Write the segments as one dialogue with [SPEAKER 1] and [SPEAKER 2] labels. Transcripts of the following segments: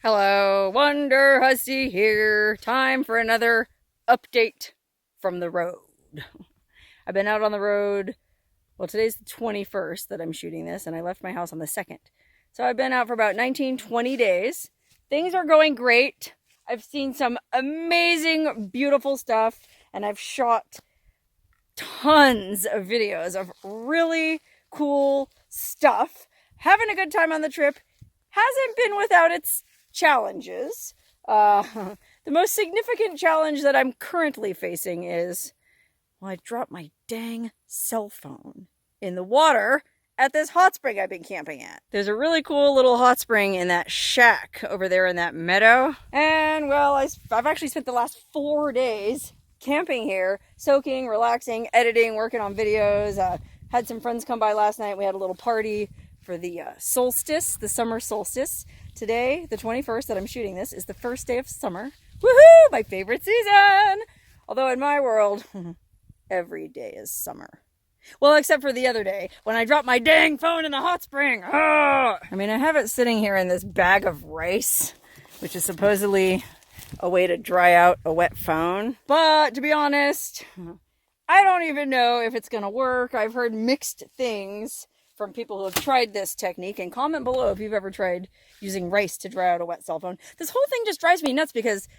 [SPEAKER 1] Hello, Wonderhussy here. Time for another update from the road. I've been out on the road. Well, today's the 21st that I'm shooting this, and I left my house on the 2nd. So I've been out for about 19, 20 days. Things are going great. I've seen some amazing, beautiful stuff, and I've shot tons of videos of really cool stuff. Having a good time on the trip. Hasn't been without its challenges. The most significant challenge that I'm currently facing is, well, I dropped my dang cell phone in the water at this hot spring I've been camping at. There's a really cool little hot spring in that shack over there in that meadow. And well, I've actually spent the last 4 days camping here, soaking, relaxing, editing, working on videos. Had some friends come by last night. We had a little party for the solstice, the summer solstice. Today, the 21st that I'm shooting this, is the first day of summer. Woohoo! My favorite season! Although in my world, every day is summer. Well, except for the other day, when I dropped my dang phone in the hot spring. Oh! I mean, I have it sitting here in this bag of rice, which is supposedly a way to dry out a wet phone. But, to be honest, I don't even know if it's gonna work. I've heard mixed things from people who have tried this technique, and comment below if you've ever tried using rice to dry out a wet cell phone. This whole thing just drives me nuts because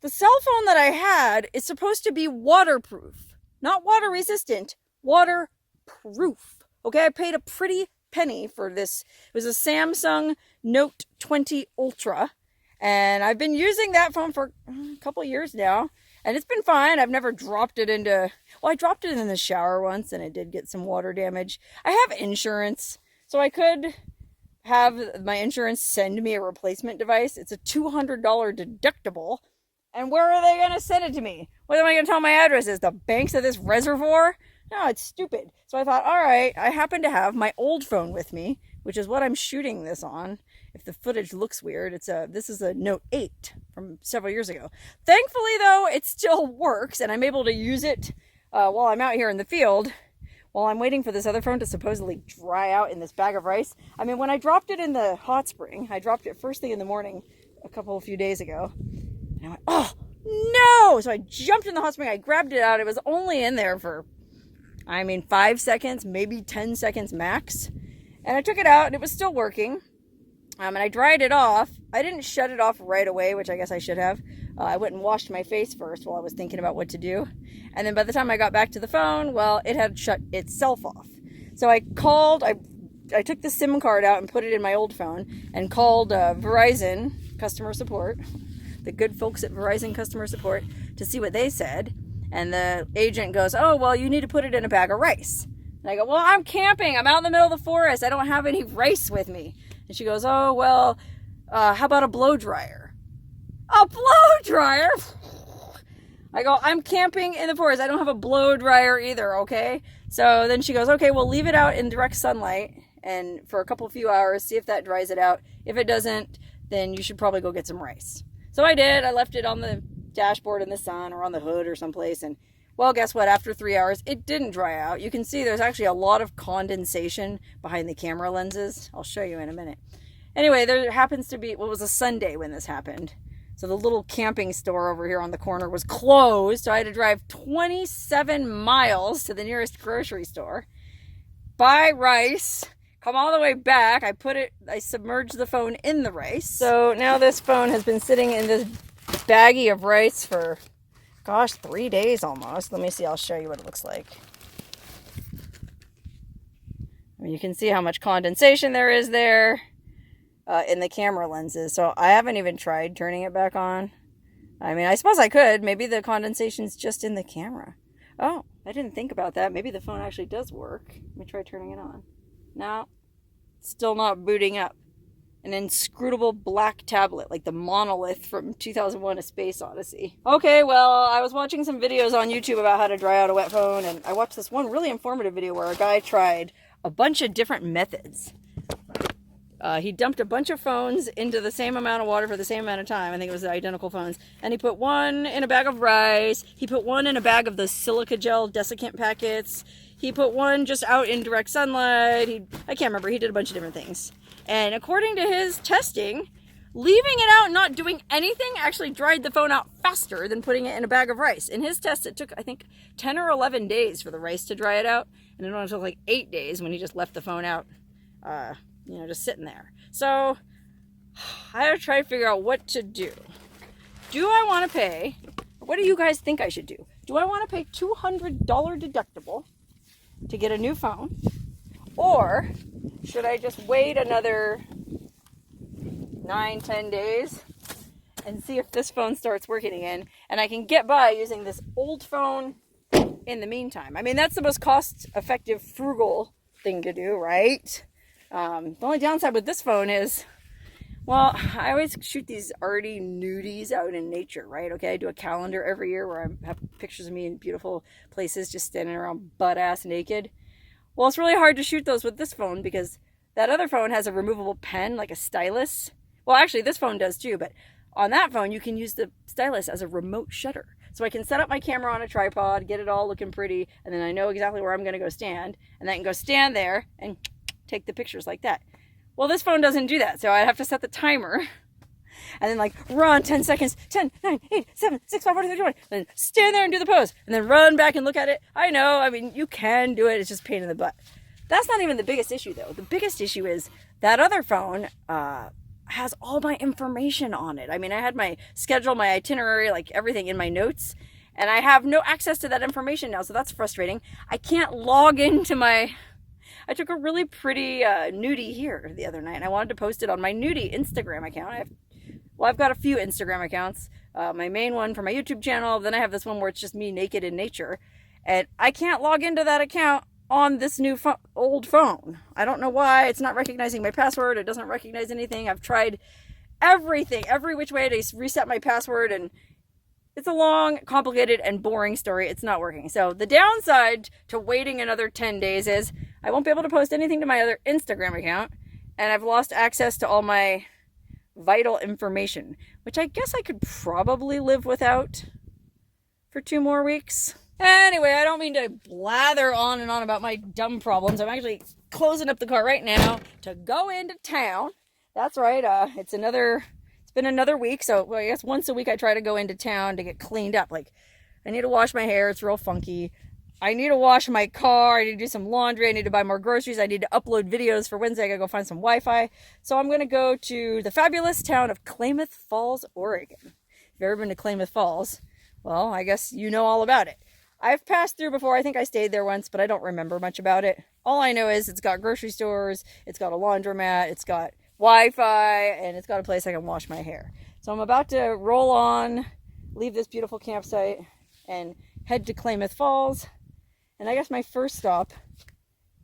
[SPEAKER 1] the cell phone that I had is supposed to be waterproof. Not water resistant, waterproof. Okay, I paid a pretty penny for this. It was a Samsung Note 20 Ultra, and I've been using that phone for a couple years now. And it's been fine. I've never dropped it into... Well, I dropped it in the shower once, and it did get some water damage. I have insurance, so I could have my insurance send me a replacement device. It's a $200 deductible. And where are they going to send it to me? What am I going to tell my address is? The banks of this reservoir? No, it's stupid. So I thought, all right, I happen to have my old phone with me, which is what I'm shooting this on. If the footage looks weird, this is a Note 8 from several years ago. Thankfully, though, it still works, and I'm able to use it while I'm out here in the field, while I'm waiting for this other phone to supposedly dry out in this bag of rice. I mean, when I dropped it in the hot spring, I dropped it first thing in the morning a few days ago, and I went, oh, no! So I jumped in the hot spring, I grabbed it out. It was only in there for, 5 seconds, maybe 10 seconds max. And I took it out, and it was still working. And I dried it off. I didn't shut it off right away, which I guess I should have. I went and washed my face first while I was thinking about what to do. And then by the time I got back to the phone, well, it had shut itself off. So I took the SIM card out and put it in my old phone and called Verizon customer support, the good folks at Verizon customer support, to see what they said. And the agent goes, oh, well, you need to put it in a bag of rice. And I go, well, I'm camping. I'm out in the middle of the forest. I don't have any rice with me. And she goes, oh, well, how about a blow dryer? A blow dryer? I go, I'm camping in the forest. I don't have a blow dryer either, okay? So then she goes, okay, well, leave it out in direct sunlight and for a few hours, see if that dries it out. If it doesn't, then you should probably go get some rice. So I did. I left it on the dashboard in the sun or on the hood or someplace, and well, guess what? After 3 hours, it didn't dry out. You can see there's actually a lot of condensation behind the camera lenses. I'll show you in a minute. Anyway, there happens to be, well, it was a Sunday when this happened. So the little camping store over here on the corner was closed. So I had to drive 27 miles to the nearest grocery store, buy rice, come all the way back. I submerged the phone in the rice. So now this phone has been sitting in this baggie of rice for, gosh, 3 days almost. Let me see. I'll show you what it looks like. I mean, you can see how much condensation there is there in the camera lenses. So I haven't even tried turning it back on. I mean, I suppose I could. Maybe the condensation's just in the camera. Oh, I didn't think about that. Maybe the phone actually does work. Let me try turning it on. No, still not booting up. An inscrutable black tablet, like the monolith from 2001: A Space Odyssey. Okay, well, I was watching some videos on YouTube about how to dry out a wet phone, and I watched this one really informative video where a guy tried a bunch of different methods. He dumped a bunch of phones into the same amount of water for the same amount of time. I think it was the identical phones. And he put one in a bag of rice. He put one in a bag of the silica gel desiccant packets. He put one just out in direct sunlight. I can't remember. He did a bunch of different things. And according to his testing, leaving it out, not doing anything, actually dried the phone out faster than putting it in a bag of rice. In his test, it took, I think, 10 or 11 days for the rice to dry it out. And it only took like 8 days when he just left the phone out, you know, just sitting there. So I gotta try to figure out what to do. Do I want to pay, what do you guys think I should do? Do I want to pay $200 deductible to get a new phone? Or should I just wait another 9-10 days and see if this phone starts working again and I can get by using this old phone in the meantime? I mean, that's the most cost-effective, frugal thing to do, right? The only downside with this phone is, well, I always shoot these arty nudies out in nature, right? Okay, I do a calendar every year where I have pictures of me in beautiful places just standing around butt-ass naked. Well, it's really hard to shoot those with this phone because that other phone has a removable pen, like a stylus. Well, actually, this phone does too, but on that phone, you can use the stylus as a remote shutter. So I can set up my camera on a tripod, get it all looking pretty, and then I know exactly where I'm going to go stand, and I can go stand there and take the pictures like that. Well, this phone doesn't do that, so I have to set the timer and then like run 10 seconds, 10, 9, 8, 7, 6, 5, 4, 3, 2, 1, and then stand there and do the pose, and then run back and look at it. I know, I mean, you can do it, it's just a pain in the butt. That's not even the biggest issue though. The biggest issue is that other phone has all my information on it. I mean, I had my schedule, my itinerary, like everything in my notes, and I have no access to that information now, so that's frustrating. I can't log into my... I took a really pretty nudie here the other night, and I wanted to post it on my nudie Instagram account. I've got a few Instagram accounts. My main one for my YouTube channel, then I have this one where it's just me naked in nature, and I can't log into that account on this new old phone. I don't know why. It's not recognizing my password. It doesn't recognize anything. I've tried everything, every which way to reset my password, and it's a long, complicated, and boring story. It's not working. So the downside to waiting another 10 days is I won't be able to post anything to my other Instagram account, and I've lost access to all my vital information, which I guess I could probably live without for 2 more weeks. Anyway, I don't mean to blather on and on about my dumb problems. I'm actually closing up the car right now to go into town. That's right. It's been another week, so I guess once a week I try to go into town to get cleaned up. Like, I need to wash my hair. It's real funky. I need to wash my car. I need to do some laundry. I need to buy more groceries. I need to upload videos for Wednesday. I gotta go find some Wi-Fi. So I'm gonna go to the fabulous town of Klamath Falls, Oregon. If you've ever been to Klamath Falls, well, I guess you know all about it. I've passed through before. I think I stayed there once, but I don't remember much about it. All I know is it's got grocery stores, it's got a laundromat, it's got Wi-Fi, and it's got a place I can wash my hair. So I'm about to roll on, leave this beautiful campsite, and head to Klamath Falls. And I guess my first stop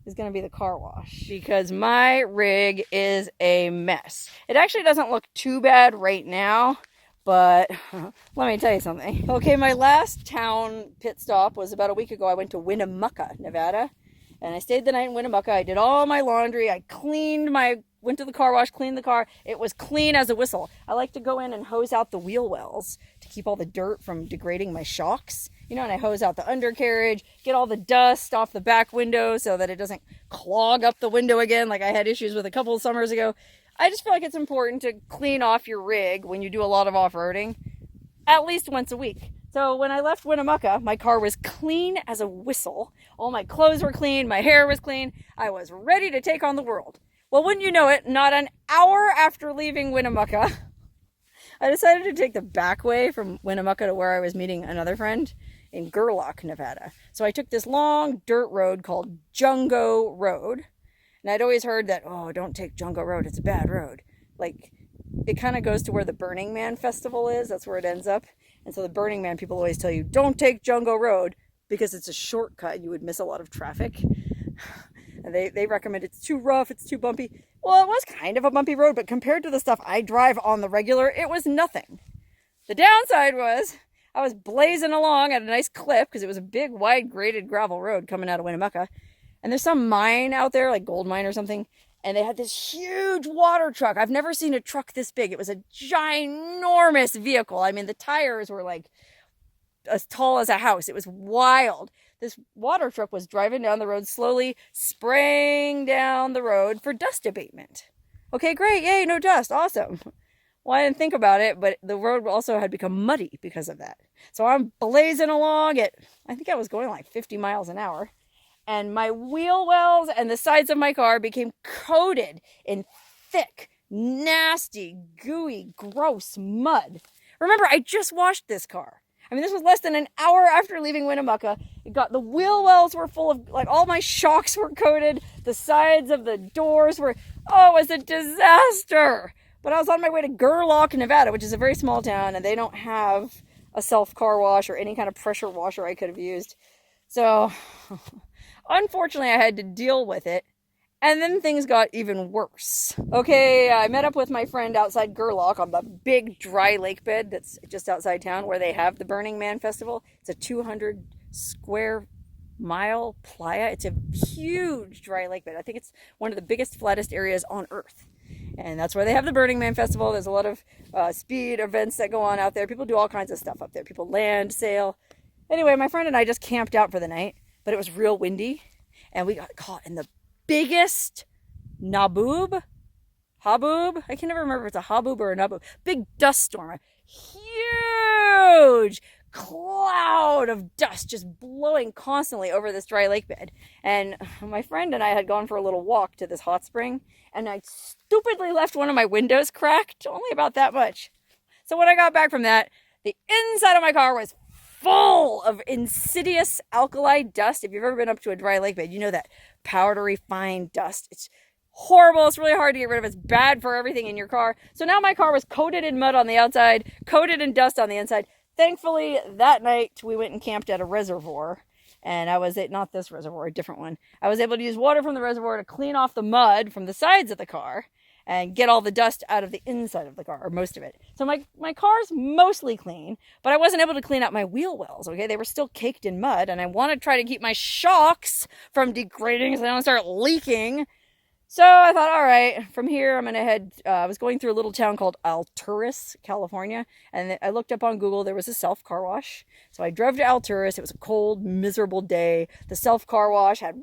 [SPEAKER 1] is going to be the car wash because my rig is a mess. It actually doesn't look too bad right now, but let me tell you something. Okay, my last town pit stop was about a week ago. I went to Winnemucca, Nevada, and I stayed the night in Winnemucca. I did all my laundry. I went to the car wash, cleaned the car. It was clean as a whistle. I like to go in and hose out the wheel wells to keep all the dirt from degrading my shocks. You know, and I hose out the undercarriage, get all the dust off the back window so that it doesn't clog up the window again like I had issues with a couple of summers ago. I just feel like it's important to clean off your rig when you do a lot of off-roading at least once a week. So when I left Winnemucca, my car was clean as a whistle. All my clothes were clean, my hair was clean. I was ready to take on the world. Well, wouldn't you know it, not an hour after leaving Winnemucca, I decided to take the back way from Winnemucca to where I was meeting another friend in Gerlach, Nevada. So I took this long dirt road called Jungo Road. And I'd always heard that, oh, don't take Jungo Road, it's a bad road. Like, it kind of goes to where the Burning Man festival is. That's where it ends up. And so the Burning Man people always tell you, don't take Jungo Road because it's a shortcut. You would miss a lot of traffic. And they recommend it's too rough, it's too bumpy. Well, it was kind of a bumpy road, but compared to the stuff I drive on the regular, it was nothing. The downside was I was blazing along at a nice clip because it was a big, wide, graded gravel road coming out of Winnemucca. And there's some mine out there, like gold mine or something. And they had this huge water truck. I've never seen a truck this big. It was a ginormous vehicle. I mean, the tires were like as tall as a house. It was wild. This water truck was driving down the road slowly, spraying down the road for dust abatement. Okay, great. Yay, no dust. Awesome. Well, I didn't think about it, but the road also had become muddy because of that. So I'm blazing along at, I think I was going like 50 miles an hour. And my wheel wells and the sides of my car became coated in thick, nasty, gooey, gross mud. Remember, I just washed this car. I mean, this was less than an hour after leaving Winnemucca. The wheel wells were full of, like, all my shocks were coated. The sides of the doors were, oh, it was a disaster. But I was on my way to Gerlach, Nevada, which is a very small town, and they don't have a self-car wash or any kind of pressure washer I could have used. So, unfortunately, I had to deal with it. And then things got even worse. Okay, I met up with my friend outside Gerlach on the big dry lake bed that's just outside town where they have the Burning Man Festival. It's a 200 square mile playa. It's a huge dry lake bed. I think it's one of the biggest, flattest areas on Earth. And that's where they have the Burning Man Festival. There's a lot of speed events that go on out there. People do all kinds of stuff up there. People land, sail. Anyway, my friend and I just camped out for the night, but it was real windy. And we got caught in the biggest haboob, I can never remember if it's a haboob or a naboob, big dust storm, a huge cloud of dust just blowing constantly over this dry lake bed. And my friend and I had gone for a little walk to this hot spring, and I stupidly left one of my windows cracked, only about that much. So when I got back from that, the inside of my car was full of insidious alkali dust. If you've ever been up to a dry lake bed, you know that powdery fine dust. It's horrible. It's really hard to get rid of. It's bad for everything in your car. So now my car was coated in mud on the outside, coated in dust on the inside. Thankfully, that night we went and camped at a reservoir. And I was at, not this reservoir, a different one. I was able to use water from the reservoir to clean off the mud from the sides of the car and get all the dust out of the inside of the car, or most of it. So my car's mostly clean, but I wasn't able to clean out my wheel wells, okay? They were still caked in mud, and I want to try to keep my shocks from degrading so they don't start leaking. So I thought, all right, from here I'm going to head, I was going through a little town called Alturas, California, and I looked up on Google, there was a self-car wash. So I drove to Alturas. It was a cold, miserable day. The self-car wash had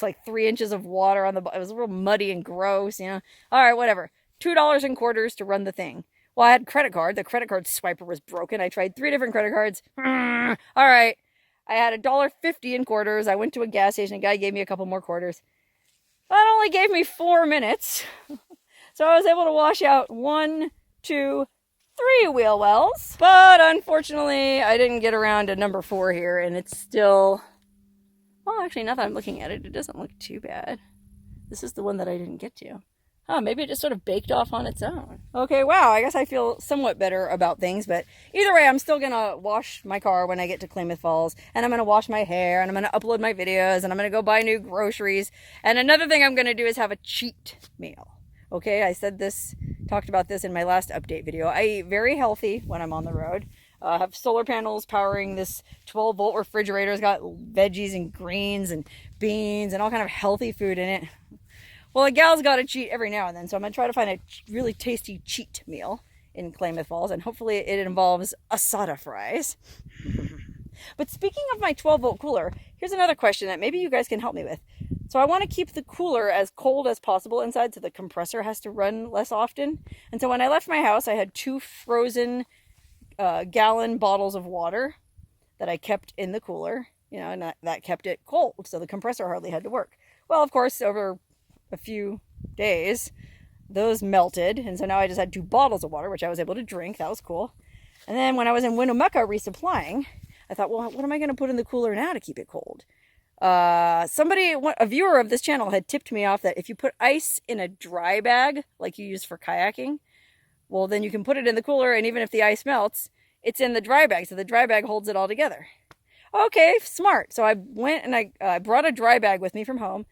[SPEAKER 1] like 3 inches of water on the bottom. It was a little muddy and gross, you know. All right, whatever. $2 in quarters to run the thing. Well, I had a credit card. The credit card swiper was broken. I tried 3 different credit cards. All right. I had $1.50 in quarters. I went to a gas station. A guy gave me a couple more quarters. That only gave me 4 minutes. So I was able to wash out 1, 2, 3 wheel wells. But unfortunately, I didn't get around to number 4 here, and it's still, well, actually, now that I'm looking at it, it doesn't look too bad. This is the one that I didn't get to. Oh, maybe it just sort of baked off on its own. Okay, wow, I guess I feel somewhat better about things, but either way, I'm still gonna wash my car when I get to Klamath Falls, and I'm gonna wash my hair, and I'm gonna upload my videos, and I'm gonna go buy new groceries. And another thing I'm gonna do is have a cheat meal. Okay, I said this, talked about this in my last update video. I eat very healthy when I'm on the road. I have solar panels powering this 12-volt refrigerator. It's got veggies and greens and beans and all kind of healthy food in it. Well, a gal's got to cheat every now and then, so I'm going to try to find a really tasty cheat meal in Klamath Falls, and hopefully it involves asada fries. But speaking of my 12-volt cooler, here's another question that maybe you guys can help me with. So I want to keep the cooler as cold as possible inside so the compressor has to run less often. And so when I left my house, I had 2 frozen gallon bottles of water that I kept in the cooler, you know, and that kept it cold, so the compressor hardly had to work. Well, of course, over a few days, those melted, and so now I just had 2 bottles of water, which I was able to drink. That was cool. And then when I was in Winnemucca resupplying, I thought, well, what am I going to put in the cooler now to keep it cold? A viewer of this channel had tipped me off that if you put ice in a dry bag, like you use for kayaking, well, then you can put it in the cooler, and even if the ice melts, it's in the dry bag, so the dry bag holds it all together. Okay, smart. So I went and I brought a dry bag with me from home.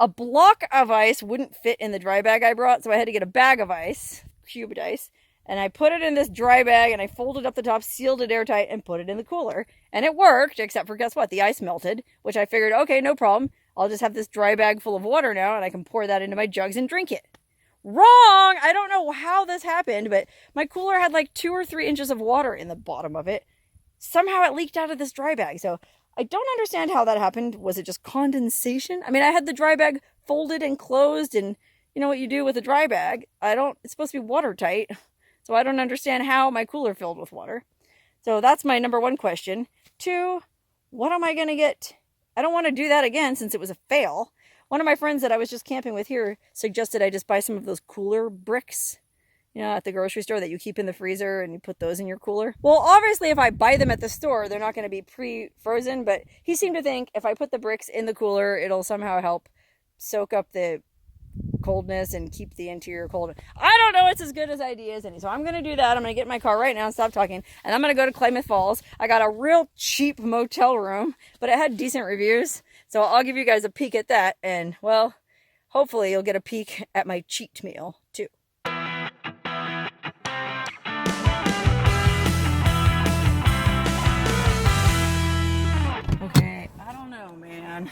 [SPEAKER 1] A block of ice wouldn't fit in the dry bag I brought, so I had to get a bag of ice, cubed ice, and I put it in this dry bag, and I folded up the top, sealed it airtight, and put it in the cooler. And it worked, except for, guess what? The ice melted, which I figured, okay, no problem. I'll just have this dry bag full of water now, and I can pour that into my jugs and drink it. Wrong! I don't know how this happened, but my cooler had like 2 or 3 inches of water in the bottom of it. Somehow it leaked out of this dry bag, so I don't understand how that happened. Was it just condensation? I mean, I had the dry bag folded and closed, and you know what you do with a dry bag. It's supposed to be watertight. So I don't understand how my cooler filled with water. So that's my number one question. 2, what am I going to get? I don't want to do that again since it was a fail. One of my friends that I was just camping with here suggested I just buy some of those cooler bricks, you know, at the grocery store that you keep in the freezer and you put those in your cooler. Well, obviously if I buy them at the store, they're not going to be pre-frozen, but he seemed to think if I put the bricks in the cooler, it'll somehow help soak up the coldness and keep the interior cold. I don't know, it's as good as ideas any. So I'm going to do that. I'm going to get in my car right now and stop talking. And I'm going to go to Klamath Falls. I got a real cheap motel room, but it had decent reviews. So I'll give you guys a peek at that. And, well, hopefully you'll get a peek at my cheat meal, too. Okay, I don't know, man.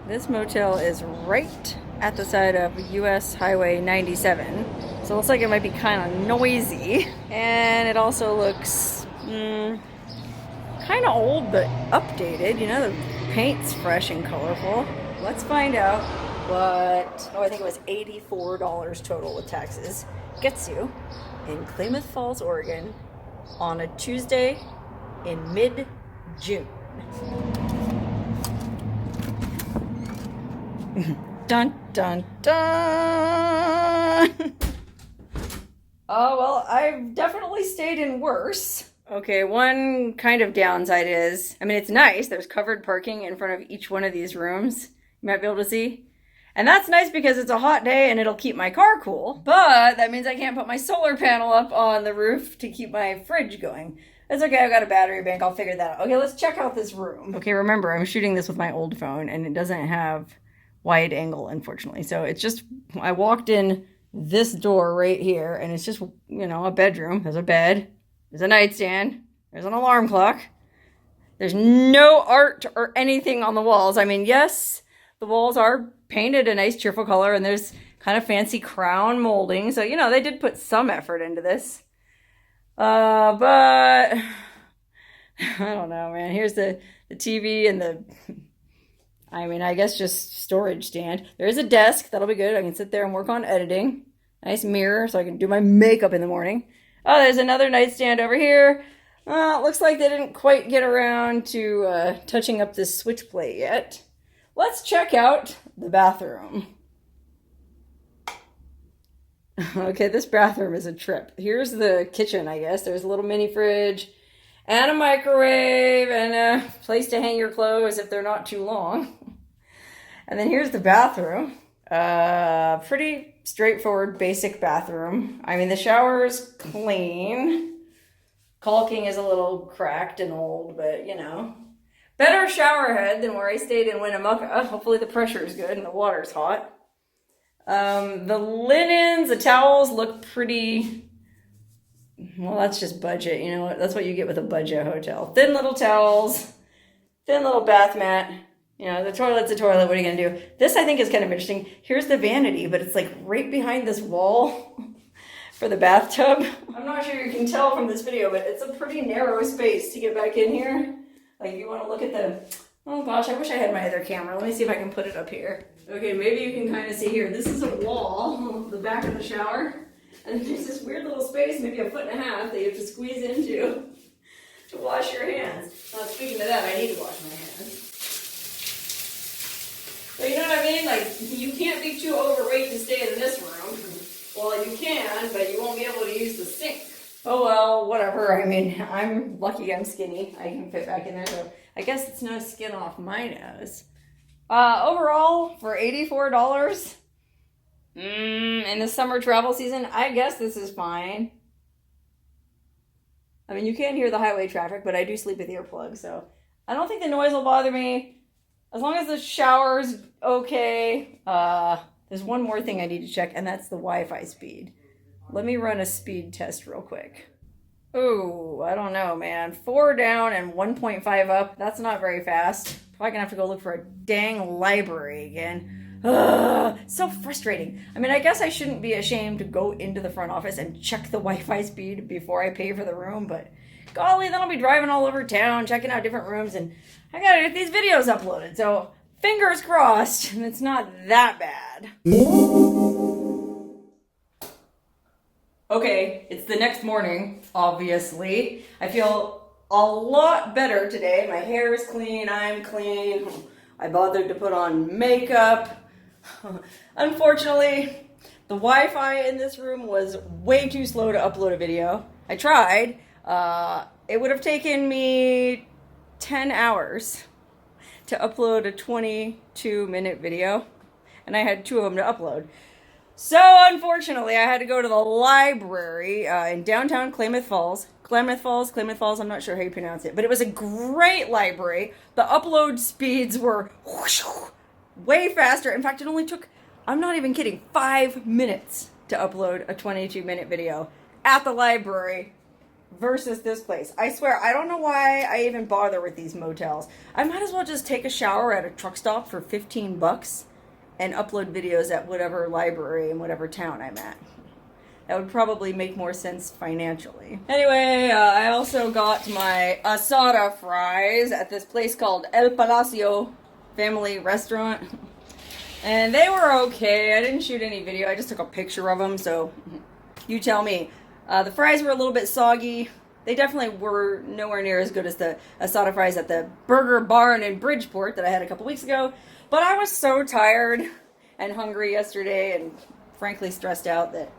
[SPEAKER 1] This motel is right at the side of US Highway 97. So it looks like it might be kind of noisy. And it also looks kind of old but updated. You know, the paint's fresh and colorful. Let's find out what, I think it was $84 total with taxes, gets you in Klamath Falls, Oregon on a Tuesday in mid-June. Dun, dun, dun! Oh, well, I've definitely stayed in worse. Okay, one kind of downside is, I mean, it's nice. There's covered parking in front of each one of these rooms. You might be able to see. And that's nice because it's a hot day and it'll keep my car cool. But that means I can't put my solar panel up on the roof to keep my fridge going. It's okay, I've got a battery bank. I'll figure that out. Okay, let's check out this room. Okay, remember, I'm shooting this with my old phone and it doesn't have wide angle, unfortunately. So it's just, I walked in this door right here and it's just, you know, a bedroom. There's a bed. There's a nightstand. There's an alarm clock. There's no art or anything on the walls. I mean, yes, the walls are painted a nice cheerful color and there's kind of fancy crown molding. So, you know, they did put some effort into this. But I don't know, man. Here's the TV and the, I mean, I guess just storage stand. There is a desk. That'll be good. I can sit there and work on editing. Nice mirror so I can do my makeup in the morning. Oh, there's another nightstand over here. Looks like they didn't quite get around to touching up this switch plate yet. Let's check out the bathroom. Okay, this bathroom is a trip. Here's the kitchen, I guess. There's a little mini fridge and a microwave and a place to hang your clothes if they're not too long. And then here's the bathroom. Pretty straightforward, basic bathroom. I mean, the shower's clean. Caulking is a little cracked and old, but, you know. Better shower head than where I stayed in Winnemucca. Hopefully the pressure is good and the water's hot. The linens, the towels look pretty, well, that's just budget. You know, that's what you get with a budget hotel. Thin little towels, thin little bath mat. You know, the toilet's a toilet. What are you going to do? This, I think, is kind of interesting. Here's the vanity, but it's like right behind this wall for the bathtub. I'm not sure you can tell from this video, but it's a pretty narrow space to get back in here. Like, if you want to look at the, oh gosh, I wish I had my other camera. Let me see if I can put it up here. Okay, maybe you can kind of see here. This is a wall, the back of the shower. And there's this weird little space, maybe 1.5 feet, that you have to squeeze into to wash your hands. Now, speaking of that, I need to wash my hands. But you know what I mean? Like, you can't be too overweight to stay in this room. Well, you can, but you won't be able to use the sink. Oh, well, whatever. I mean, I'm lucky I'm skinny. I can fit back in there, so I guess it's no skin off my nose. Overall, for $84, in the summer travel season, I guess this is fine. I mean, you can't hear the highway traffic, but I do sleep with earplugs, so I don't think the noise will bother me. As long as the shower's okay. There's one more thing I need to check, and that's the Wi-Fi speed. Let me run a speed test real quick. Oh, I don't know, man. 4 down and 1.5 up. That's not very fast. Probably gonna have to go look for a dang library again. Ugh, so frustrating. I mean, I guess I shouldn't be ashamed to go into the front office and check the Wi-Fi speed before I pay for the room, but golly, then I'll be driving all over town, checking out different rooms, and I gotta get these videos uploaded, so fingers crossed, it's not that bad. Okay, it's the next morning, obviously. I feel a lot better today. My hair is clean, I'm clean. I bothered to put on makeup. Unfortunately, the Wi-Fi in this room was way too slow to upload a video. I tried. It would have taken me 10 hours to upload a 22-minute video, and I had 2 of them to upload. So unfortunately, I had to go to the library in downtown Klamath Falls. Klamath Falls, I'm not sure how you pronounce it, but it was a great library. The upload speeds were way faster. In fact, it only took, I'm not even kidding, 5 minutes to upload a 22-minute video at the library versus this place. I swear, I don't know why I even bother with these motels. I might as well just take a shower at a truck stop for 15 bucks and upload videos at whatever library in whatever town I'm at. That would probably make more sense financially. Anyway, I also got my asada fries at this place called El Palacio Family Restaurant. And they were okay. I didn't shoot any video. I just took a picture of them, so you tell me. The fries were a little bit soggy. They definitely were nowhere near as good as the asada fries at the Burger Barn in Bridgeport that I had a couple weeks ago. But I was so tired and hungry yesterday and frankly stressed out that,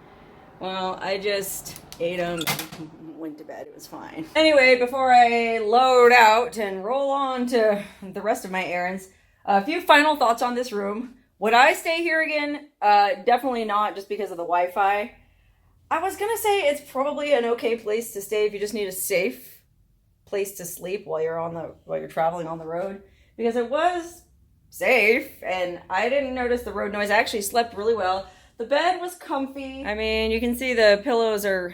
[SPEAKER 1] well, I just ate them and went to bed. It was fine. Anyway, before I load out and roll on to the rest of my errands, a few final thoughts on this room. Would I stay here again? Definitely not, just because of the Wi-Fi. I was gonna say it's probably an okay place to stay if you just need a safe place to sleep while you're traveling on the road, because it was safe and I didn't notice the road noise. I actually slept really well. The bed was comfy. I mean, you can see the pillows are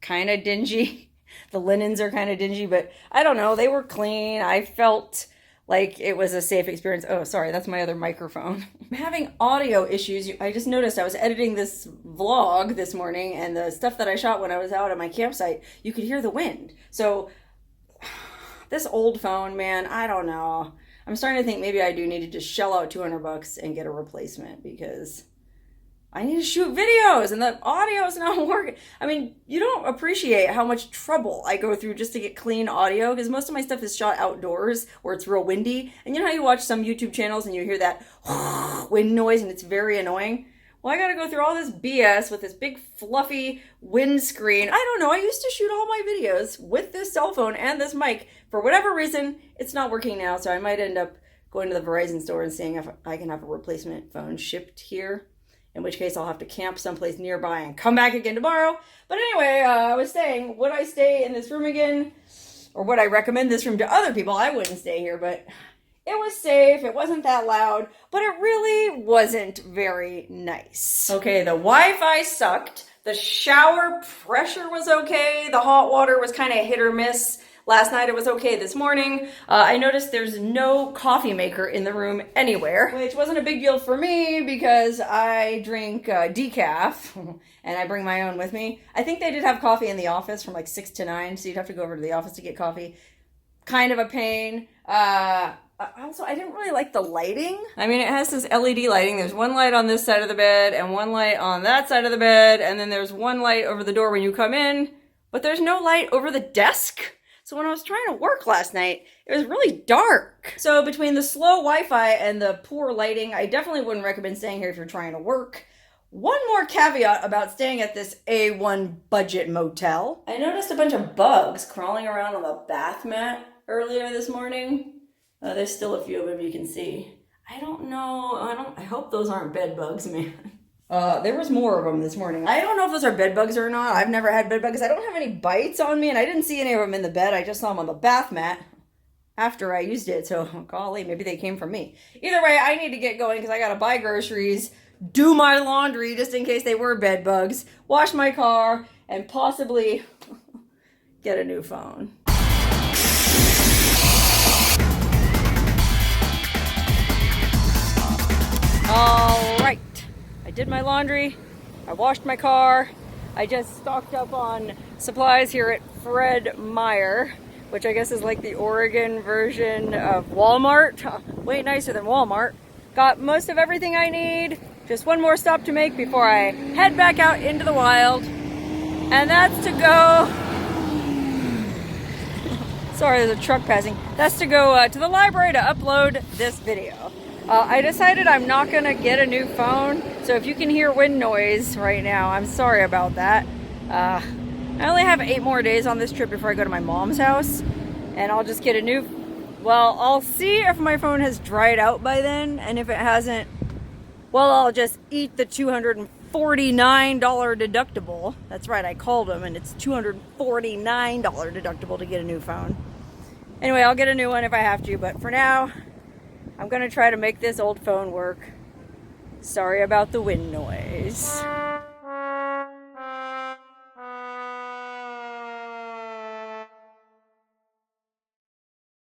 [SPEAKER 1] kind of dingy. The linens are kind of dingy, but I don't know. They were clean. I felt like it was a safe experience. Oh, sorry, that's my other microphone. I'm having audio issues. I just noticed I was editing this vlog this morning, and the stuff that I shot when I was out at my campsite, you could hear the wind. So this old phone, man, I don't know. I'm starting to think maybe I do need to just shell out 200 bucks and get a replacement, because I need to shoot videos and the audio is not working. I mean, you don't appreciate how much trouble I go through just to get clean audio, because most of my stuff is shot outdoors where it's real windy. And you know how you watch some YouTube channels and you hear that wind noise and it's very annoying? Well, I gotta go through all this BS with this big fluffy windscreen. I don't know, I used to shoot all my videos with this cell phone and this mic. For whatever reason, it's not working now, so I might end up going to the Verizon store and seeing if I can have a replacement phone shipped here. In which case I'll have to camp someplace nearby and come back again tomorrow. But anyway, I was saying, would I stay in this room again? Or would I recommend this room to other people? I wouldn't stay here, but it was safe. It wasn't that loud, but it really wasn't very nice. Okay, the Wi-Fi sucked. The shower pressure was okay. The hot water was kind of hit or miss. Last night it was okay. This morning, I noticed there's no coffee maker in the room anywhere, which wasn't a big deal for me because I drink decaf and I bring my own with me. I think they did have coffee in the office from like 6 to 9, so you'd have to go over to the office to get coffee. Kind of a pain. Also, I didn't really like the lighting. I mean, it has this LED lighting. There's one light on this side of the bed and one light on that side of the bed, and then there's one light over the door when you come in, but there's no light over the desk. So when I was trying to work last night, it was really dark. So between the slow Wi-Fi and the poor lighting, I definitely wouldn't recommend staying here if you're trying to work. One more caveat about staying at this A1 budget motel. I noticed a bunch of bugs crawling around on the bath mat earlier this morning. There's still a few of them you can see. I don't know. I hope those aren't bed bugs, man. There was more of them this morning. I don't know if those are bed bugs or not. I've never had bed bugs. I don't have any bites on me, and I didn't see any of them in the bed. I just saw them on the bath mat after I used it, so golly, maybe they came from me. Either way, I need to get going because I gotta buy groceries, do my laundry just in case they were bed bugs, wash my car, and possibly get a new phone. All right. I did my laundry, I washed my car, I just stocked up on supplies here at Fred Meyer, which I guess is like the Oregon version of Walmart. Way nicer than Walmart. Got most of everything I need. Just one more stop to make before I head back out into the wild. And that's to go... Sorry, there's a truck passing. That's to go to the library to upload this video. I decided I'm not gonna get a new phone, so if you can hear wind noise right now, I'm sorry about that. I only have 8 more days on this trip before I go to my mom's house, and I'll just get a new... Well, I'll see if my phone has dried out by then, and if it hasn't, well, I'll just eat the $249 deductible. That's right, I called them, and it's $249 deductible to get a new phone. Anyway, I'll get a new one if I have to, but for now, I'm gonna try to make this old phone work. Sorry about the wind noise.